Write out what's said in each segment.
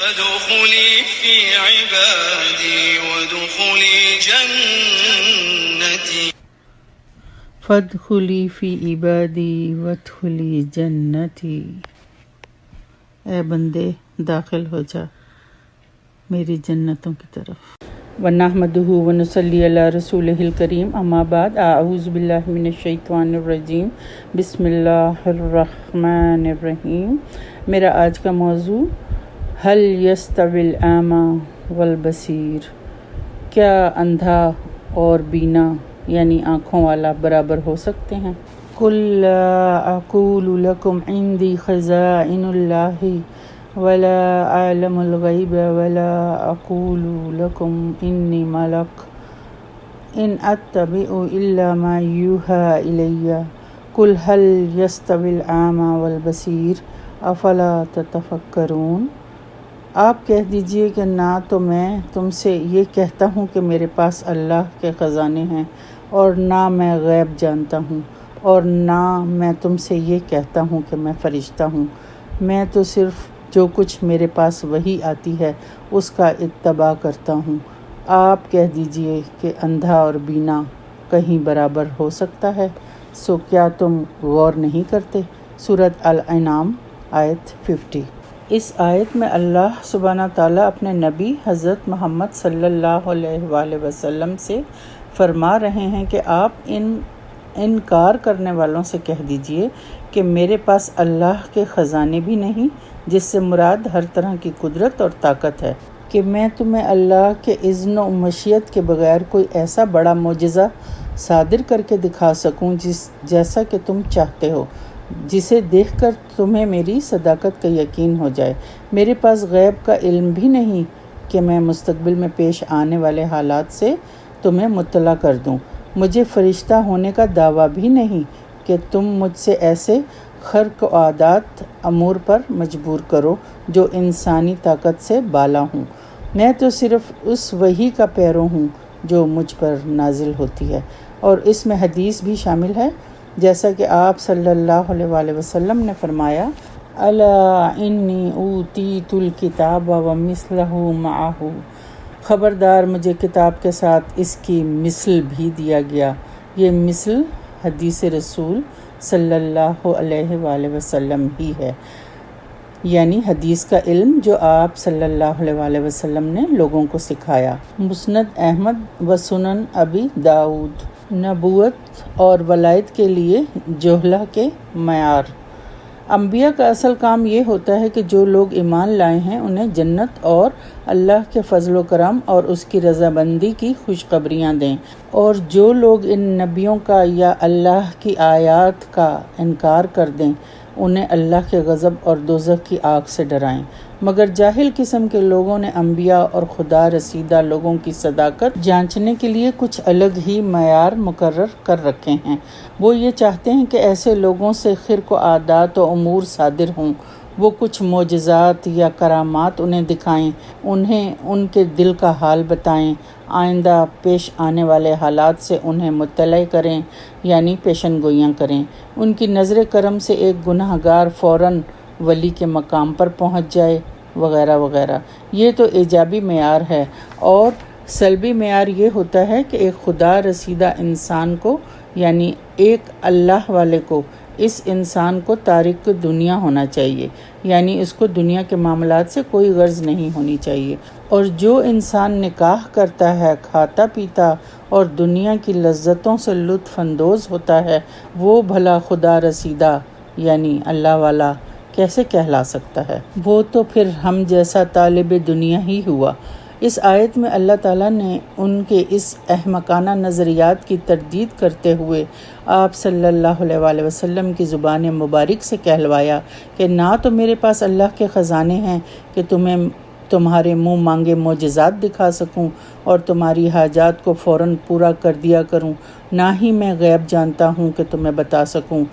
فادخلی فی عبادی وادخلی جنتی فادخلی فی عبادی وادخلی جنتی، اے بندے داخل ہو جا میری جنتوں کی طرف۔ وَنَحْمَدُهُ وَنُصَلِّي عَلَىٰ رَسُولِهِ الْكَرِيمِ، اما بعد، اعوذ باللہ من الشیطان الرجیم، بسم اللہ الرحمن الرحیم۔ میرا آج کا موضوع هل يستوي الأعمى والبصیر، کیا اندھا اور بینا یعنی آنکھوں والا برابر ہو سکتے ہیں؟ قُل لَا أَقُولُ لَكُمْ عِندِي خَزَائِنُ اللَّهِ وَلَا أَعْلَمُ الْغَيْبَ وَلَا أَقُولُ لَكُمْ إِنِّي مَلَكٌ إِنْ أَتَّبِعُ إِلَّا مَا يُوحَىٰ إِلَيَّ قُلْ هَلْ يَسْتَوِي الْأَعْمَى وَالْبَصِيرُ أَفَلَا تَتَفَكَّرُونَ۔ آپ کہہ دیجئے کہ نہ تو میں تم سے یہ کہتا ہوں کہ میرے پاس اللہ کے خزانے ہیں، اور نہ میں غیب جانتا ہوں، اور نہ میں تم سے یہ کہتا ہوں کہ میں فرشتہ ہوں۔ میں تو صرف جو کچھ میرے پاس وحی آتی ہے اس کا اتباع کرتا ہوں۔ آپ کہہ دیجئے کہ اندھا اور بینا کہیں برابر ہو سکتا ہے؟ سو کیا تم غور نہیں کرتے؟ سورۃ الانعام آیت 50۔ اس آیت میں اللہ سبحانہ تعالیٰ اپنے نبی حضرت محمد صلی اللہ علیہ وآلہ وسلم سے فرما رہے ہیں کہ آپ انکار کرنے والوں سے کہہ دیجئے کہ میرے پاس اللہ کے خزانے بھی نہیں، جس سے مراد ہر طرح کی قدرت اور طاقت ہے، کہ میں تمہیں اللہ کے اذن و مشیت کے بغیر کوئی ایسا بڑا معجزہ صادر کر کے دکھا سکوں جیسا کہ تم چاہتے ہو، جسے دیکھ کر تمہیں میری صداقت کا یقین ہو جائے۔ میرے پاس غیب کا علم بھی نہیں کہ میں مستقبل میں پیش آنے والے حالات سے تمہیں مطلع کر دوں۔ مجھے فرشتہ ہونے کا دعویٰ بھی نہیں کہ تم مجھ سے ایسے خرق و عادات امور پر مجبور کرو جو انسانی طاقت سے بالا ہوں۔ میں تو صرف اس وحی کا پیرو ہوں جو مجھ پر نازل ہوتی ہے، اور اس میں حدیث بھی شامل ہے، جیسا کہ آپ صلی اللہ علیہ وآلہ وسلم نے فرمایا، الا انی اوتیت الکتاب ومثلہ معہ، خبردار مجھے کتاب کے ساتھ اس کی مثل بھی دیا گیا۔ یہ مثل حدیث رسول صلی اللہ علیہ وآلہ وسلم ہی ہے، یعنی حدیث کا علم جو آپ صلی اللہ علیہ وآلہ وسلم نے لوگوں کو سکھایا۔ مسند احمد و سنن ابی داؤد۔ نبوت اور ولایت کے لیے جوہلہ کے معیار۔ انبیاء کا اصل کام یہ ہوتا ہے کہ جو لوگ ایمان لائے ہیں انہیں جنت اور اللہ کے فضل و کرم اور اس کی رضامندی کی خوشخبریاں دیں، اور جو لوگ ان نبیوں کا یا اللہ کی آیات کا انکار کر دیں انہیں اللہ کے غضب اور دوزخ کی آگ سے ڈرائیں۔ مگر جاہل قسم کے لوگوں نے انبیاء اور خدا رسیدہ لوگوں کی صداقت جانچنے کے لیے کچھ الگ ہی معیار مقرر کر رکھے ہیں۔ وہ یہ چاہتے ہیں کہ ایسے لوگوں سے خرق و عادات و امور صادر ہوں، وہ کچھ معجزات یا کرامات انہیں دکھائیں، انہیں ان کے دل کا حال بتائیں، آئندہ پیش آنے والے حالات سے انہیں مطلع کریں، یعنی پیشن گوئیاں کریں۔ ان کی نظر کرم سے ایک گناہ گار فوراً ولی کے مقام پر پہنچ جائے، وغیرہ وغیرہ۔ یہ تو ایجابی معیار ہے، اور سلبی معیار یہ ہوتا ہے کہ ایک خدا رسیدہ انسان کو، یعنی ایک اللہ والے کو، اس انسان کو تارک دنیا ہونا چاہیے، یعنی اس کو دنیا کے معاملات سے کوئی غرض نہیں ہونی چاہیے، اور جو انسان نکاح کرتا ہے، کھاتا پیتا اور دنیا کی لذتوں سے لطف اندوز ہوتا ہے، وہ بھلا خدا رسیدہ یعنی اللہ والا کیسے کہلا سکتا ہے؟ وہ تو پھر ہم جیسا طالب دنیا ہی ہوا۔ اس آیت میں اللہ تعالیٰ نے ان کے اس احمقانہ نظریات کی تردید کرتے ہوئے آپ صلی اللہ علیہ وآلہ وسلم کی زبان مبارک سے کہلوایا کہ نہ تو میرے پاس اللہ کے خزانے ہیں کہ تمہارے منہ مانگے معجزات دکھا سکوں اور تمہاری حاجات کو فوراً پورا کر دیا کروں، نہ ہی میں غیب جانتا ہوں کہ تمہیں بتا سکوں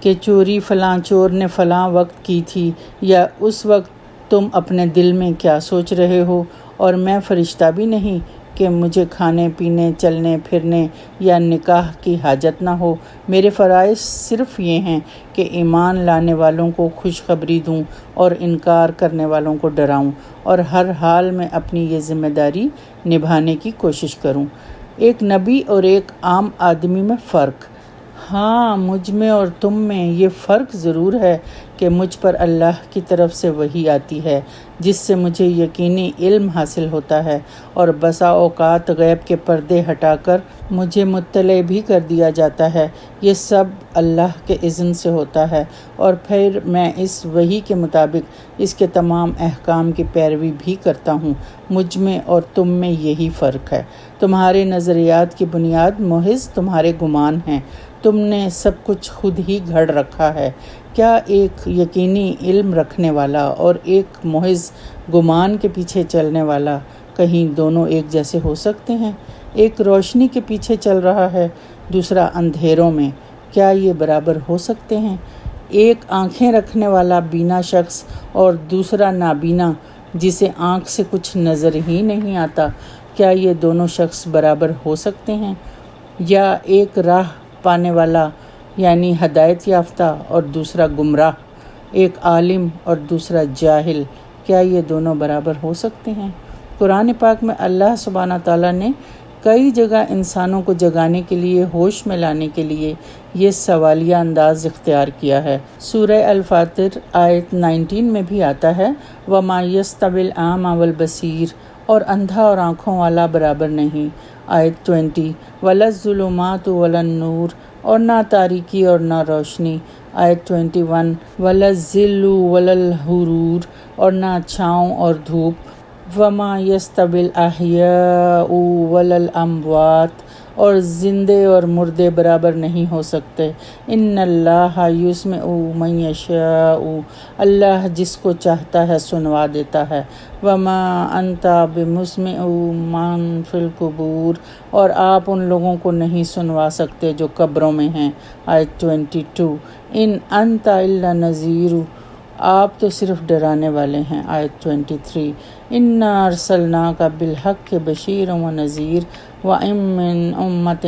کہ چوری فلاں چور نے فلاں وقت کی تھی، یا اس وقت تم اپنے دل میں کیا سوچ رہے ہو، اور میں فرشتہ بھی نہیں کہ مجھے کھانے پینے، چلنے پھرنے یا نکاح کی حاجت نہ ہو۔ میرے فرائض صرف یہ ہیں کہ ایمان لانے والوں کو خوشخبری دوں اور انکار کرنے والوں کو ڈراؤں، اور ہر حال میں اپنی یہ ذمہ داری نبھانے کی کوشش کروں۔ ایک نبی اور ایک عام آدمی میں فرق۔ ہاں، مجھ میں اور تم میں یہ فرق ضرور ہے کہ مجھ پر اللہ کی طرف سے وحی آتی ہے جس سے مجھے یقینی علم حاصل ہوتا ہے، اور بسا اوقات غیب کے پردے ہٹا کر مجھے مطلع بھی کر دیا جاتا ہے۔ یہ سب اللہ کے اذن سے ہوتا ہے، اور پھر میں اس وحی کے مطابق اس کے تمام احکام کی پیروی بھی کرتا ہوں۔ مجھ میں اور تم میں یہی فرق ہے۔ تمہارے نظریات کی بنیاد محض تمہارے گمان ہیں۔ تم نے سب کچھ خود ہی گھڑ رکھا ہے۔ کیا ایک یقینی علم رکھنے والا اور ایک محض گمان کے پیچھے چلنے والا کہیں دونوں ایک جیسے ہو سکتے ہیں؟ ایک روشنی کے پیچھے چل رہا ہے، دوسرا اندھیروں میں، کیا یہ برابر ہو سکتے ہیں؟ ایک آنکھیں رکھنے والا بینا شخص اور دوسرا نابینا جسے آنکھ سے کچھ نظر ہی نہیں آتا، کیا یہ دونوں شخص برابر ہو سکتے ہیں؟ یا ایک راہ پانے والا یعنی ہدایت یافتہ اور دوسرا گمراہ، ایک عالم اور دوسرا جاہل، کیا یہ دونوں برابر ہو سکتے ہیں؟ قرآن پاک میں اللہ سبحانہ تعالیٰ نے کئی جگہ انسانوں کو جگانے کے لیے، ہوش میں لانے کے لیے یہ سوالیہ انداز اختیار کیا ہے۔ سورہ الفاتر آیت 19 میں بھی آتا ہے وَمَا يَسْتَوِي الْأَعْمَى وَالْبَصِيرُ، اور اندھا اور آنکھوں والا برابر نہیں۔ آیت 20 وَلَا الظُّلُمَاتُ وَلَا النُّورُ، اور نہ تاریکی اور نہ روشنی۔ آیت 21 وَلَا الظِّلُّ وَلَا الْحُرُورُ، اور نہ چھاؤں اور دھوپ۔ وَمَا يَسْتَوِي الْأَحْيَاءُ وَلَا الْأَمْوَاتُ، اور زندے اور مردے برابر نہیں ہو سکتے۔ إِنَّ اللَّهَ يُسْمِعُ مَن يَشَاءُ، اللہ جس کو چاہتا ہے سنوا دیتا ہے۔ وَمَا أَنْتَ بِمُسْمِعٍ مَّن فِي الْقُبُورِ، اور آپ ان لوگوں کو نہیں سنوا سکتے جو قبروں میں ہیں۔ آیت 22 إِنْ أَنْتَ إِلَّا نَذِيرٌ، آپ تو صرف ڈرانے والے ہیں۔ آیت 23 إِنَّا أَرْسَلْنَاكَ بِالْحَقِّ بَشِيرًا وَنَذِيرًا وَإِن مِّنْ أُمَّةٍ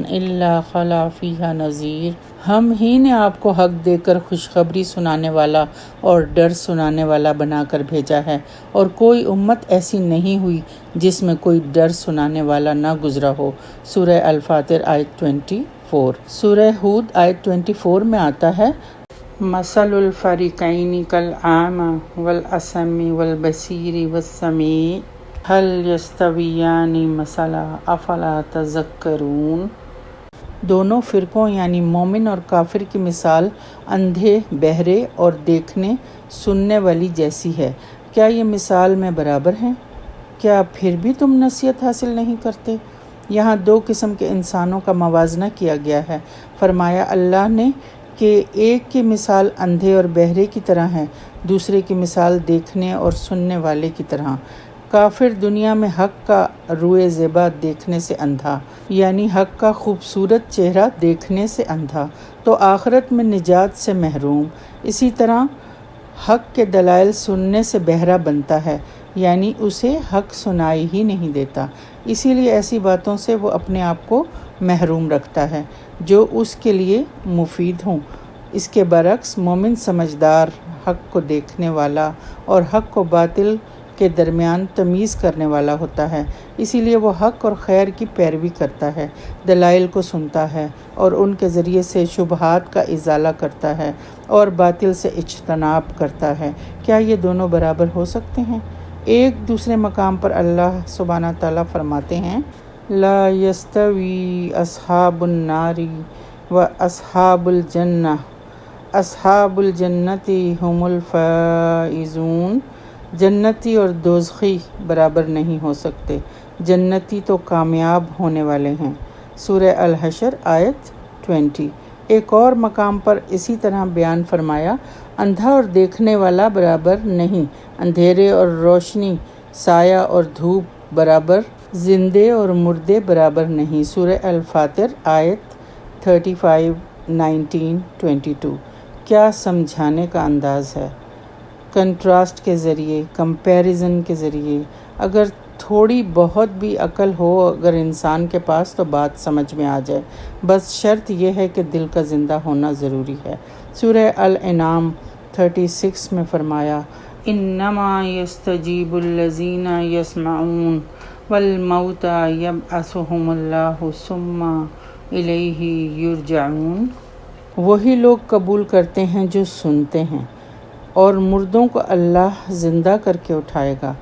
إِلَّا خَلَا فِيهَا نَذِيرٌ، ہم ہی نے آپ کو حق دے کر خوشخبری سنانے والا اور ڈر سنانے والا بنا کر بھیجا ہے، اور کوئی امت ایسی نہیں ہوئی جس میں کوئی ڈر سنانے والا نہ گزرا ہو۔ سورہ الفاتر آیت 24۔ سورہ ہود آیت 24 میں آتا ہے مَثَلُ الْفَرِيقَيْنِ كَالْأَعْمَى وَالْأَصَمِّ وَالْبَصِيرِ وَالسَّمِيعِ هَلْ يَسْتَوِيَانِ مَثَلًا أَفَلَا تَذَكَّرُونَ، دونوں فرقوں یعنی مومن اور کافر کی مثال اندھے، بہرے اور دیکھنے سننے والی جیسی ہے، کیا یہ مثال میں برابر ہیں؟ کیا پھر بھی تم نصیحت حاصل نہیں کرتے؟ یہاں دو قسم کے انسانوں کا موازنہ کیا گیا ہے۔ فرمایا اللہ نے کہ ایک کی مثال اندھے اور بہرے کی طرح ہے، دوسرے کی مثال دیکھنے اور سننے والے کی طرح۔ کافر دنیا میں حق کا روئے زیبا دیکھنے سے اندھا، یعنی حق کا خوبصورت چہرہ دیکھنے سے اندھا، تو آخرت میں نجات سے محروم۔ اسی طرح حق کے دلائل سننے سے بہرا بنتا ہے، یعنی اسے حق سنائی ہی نہیں دیتا، اسی لیے ایسی باتوں سے وہ اپنے آپ کو محروم رکھتا ہے جو اس کے لیے مفید ہوں۔ اس کے برعکس مومن سمجھدار، حق کو دیکھنے والا اور حق و باطل کے درمیان تمیز کرنے والا ہوتا ہے، اسی لیے وہ حق اور خیر کی پیروی کرتا ہے، دلائل کو سنتا ہے اور ان کے ذریعے سے شبہات کا ازالہ کرتا ہے اور باطل سے اجتناب کرتا ہے۔ کیا یہ دونوں برابر ہو سکتے ہیں؟ ایک دوسرے مقام پر اللہ سبحانہ تعالیٰ فرماتے ہیں لا یستوی اصحاب النار و اصحاب الجنہ، اصحاب الجنت هم الفائزون، جنتی اور دوزخی برابر نہیں ہو سکتے، جنتی تو کامیاب ہونے والے ہیں۔ سورہ الحشر آیت 20۔ ایک اور مقام پر اسی طرح بیان فرمایا اندھا اور دیکھنے والا برابر نہیں، اندھیرے اور روشنی، سایہ اور دھوپ برابر، زندے اور مردے برابر نہیں۔ سورہ الفاتر آیت 35، 19، 22۔ کیا سمجھانے کا انداز ہے! کنٹراسٹ کے ذریعے، کمپیریزن کے ذریعے۔ اگر تھوڑی بہت بھی عقل ہو اگر انسان کے پاس تو بات سمجھ میں آ جائے، بس شرط یہ ہے کہ دل کا زندہ ہونا ضروری ہے۔ سورہ الانعام 36 میں فرمایا، انما یستجیب الذین یسمعون والموتى یبعثهم اللہ ثم الیہ یرجعون۔ وہی لوگ قبول کرتے ہیں جو سنتے ہیں، اور مردوں کو اللہ زندہ کر کے اٹھائے گا،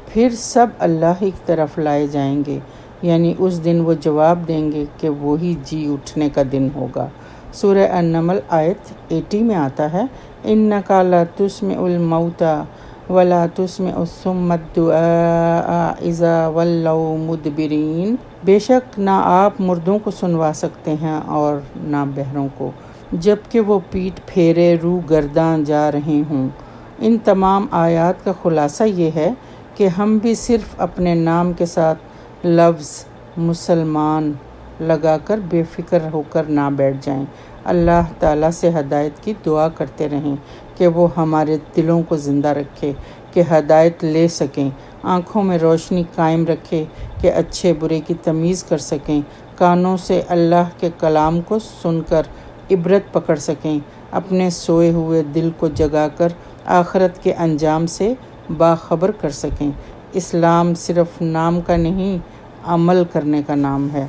پھر سب اللہ ہی کی طرف لائے جائیں گے، یعنی اس دن وہ جواب دیں گے کہ وہی جی اٹھنے کا دن ہوگا۔ سورہ النمل آیت 80 میں آتا ہے، اِنَّكَ لَا تُسْمِعُ الْمَوْتَىٰ وَلَا تُسْمِعُ الصُّمَّ الدُّعَاءَ إِذَا وَلَّوْا مُدْبِرِينَ۔ بے شک نہ آپ مردوں کو سنوا سکتے ہیں اور نہ بہروں کو، جب کہ وہ پیٹھ پھیرے روح گرداں جا رہے ہوں۔ ان تمام آیات کا خلاصہ یہ ہے کہ ہم بھی صرف اپنے نام کے ساتھ لفظ مسلمان لگا کر بے فکر ہو کر نہ بیٹھ جائیں، اللہ تعالیٰ سے ہدایت کی دعا کرتے رہیں کہ وہ ہمارے دلوں کو زندہ رکھے کہ ہدایت لے سکیں، آنکھوں میں روشنی قائم رکھے کہ اچھے برے کی تمیز کر سکیں، کانوں سے اللہ کے کلام کو سن کر عبرت پکڑ سکیں، اپنے سوئے ہوئے دل کو جگا کر آخرت کے انجام سے باخبر کر سکیں۔ اسلام صرف نام کا نہیں، عمل کرنے کا نام ہے۔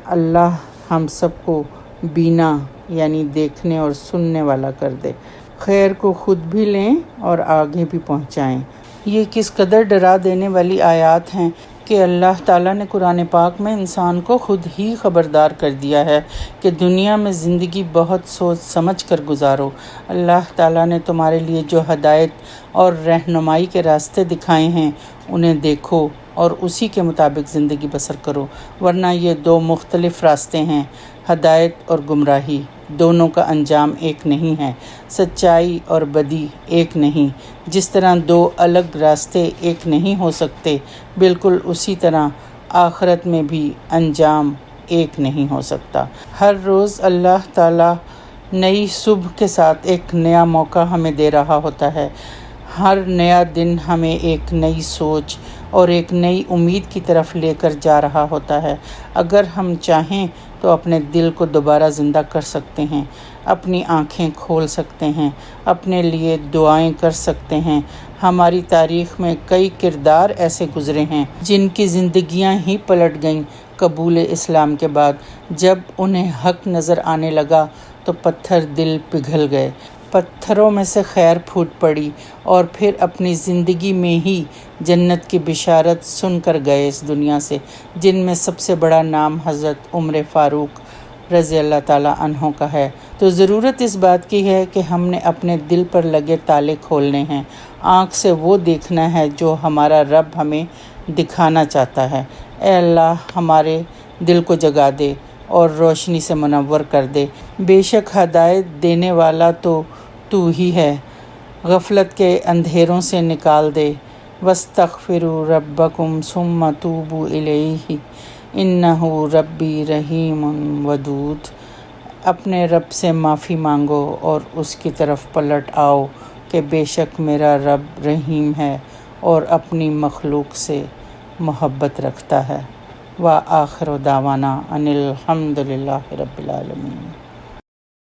اللہ ہم سب کو بینا یعنی دیکھنے اور سننے والا کر دے، خیر کو خود بھی لیں اور آگے بھی پہنچائیں۔ یہ کس قدر ڈرا دینے والی آیات ہیں کہ اللہ تعالیٰ نے قرآن پاک میں انسان کو خود ہی خبردار کر دیا ہے کہ دنیا میں زندگی بہت سوچ سمجھ کر گزارو۔ اللہ تعالیٰ نے تمہارے لیے جو ہدایت اور رہنمائی کے راستے دکھائے ہیں انہیں دیکھو اور اسی کے مطابق زندگی بسر کرو، ورنہ یہ دو مختلف راستے ہیں، ہدایت اور گمراہی، دونوں کا انجام ایک نہیں ہے، سچائی اور بدی ایک نہیں۔ جس طرح دو الگ راستے ایک نہیں ہو سکتے، بالکل اسی طرح آخرت میں بھی انجام ایک نہیں ہو سکتا۔ ہر روز اللہ تعالیٰ نئی صبح کے ساتھ ایک نیا موقع ہمیں دے رہا ہوتا ہے، ہر نیا دن ہمیں ایک نئی سوچ اور ایک نئی امید کی طرف لے کر جا رہا ہوتا ہے۔ اگر ہم چاہیں تو اپنے دل کو دوبارہ زندہ کر سکتے ہیں، اپنی آنکھیں کھول سکتے ہیں، اپنے لیے دعائیں کر سکتے ہیں۔ ہماری تاریخ میں کئی کردار ایسے گزرے ہیں جن کی زندگیاں ہی پلٹ گئیں قبول اسلام کے بعد۔ جب انہیں حق نظر آنے لگا تو پتھر دل پگھل گئے، پتھروں میں سے خیر پھوٹ پڑی، اور پھر اپنی زندگی میں ہی جنت کی بشارت سن کر گئے اس دنیا سے، جن میں سب سے بڑا نام حضرت عمر فاروق رضی اللہ تعالیٰ عنہ کا ہے۔ تو ضرورت اس بات کی ہے کہ ہم نے اپنے دل پر لگے تالے کھولنے ہیں، آنکھ سے وہ دیکھنا ہے جو ہمارا رب ہمیں دکھانا چاہتا ہے۔ اے اللہ ہمارے دل کو جگا دے اور روشنی سے منور کر دے، بے شک ہدایت دینے والا تو ہی ہے، غفلت کے اندھیروں سے نکال دے۔ وَاسْتَغْفِرُوا رَبَّكُمْ ثُمَّ تُوبُوا إِلَيْهِ إِنَّهُ رَبِّي رَحِيمٌ وَدُودٌ۔ اپنے رب سے معافی مانگو اور اس کی طرف پلٹ آؤ کہ بے شک میرا رب رحیم ہے اور اپنی مخلوق سے محبت رکھتا ہے۔ وآخر دعوانا ان الحمد للہ رب العالمین۔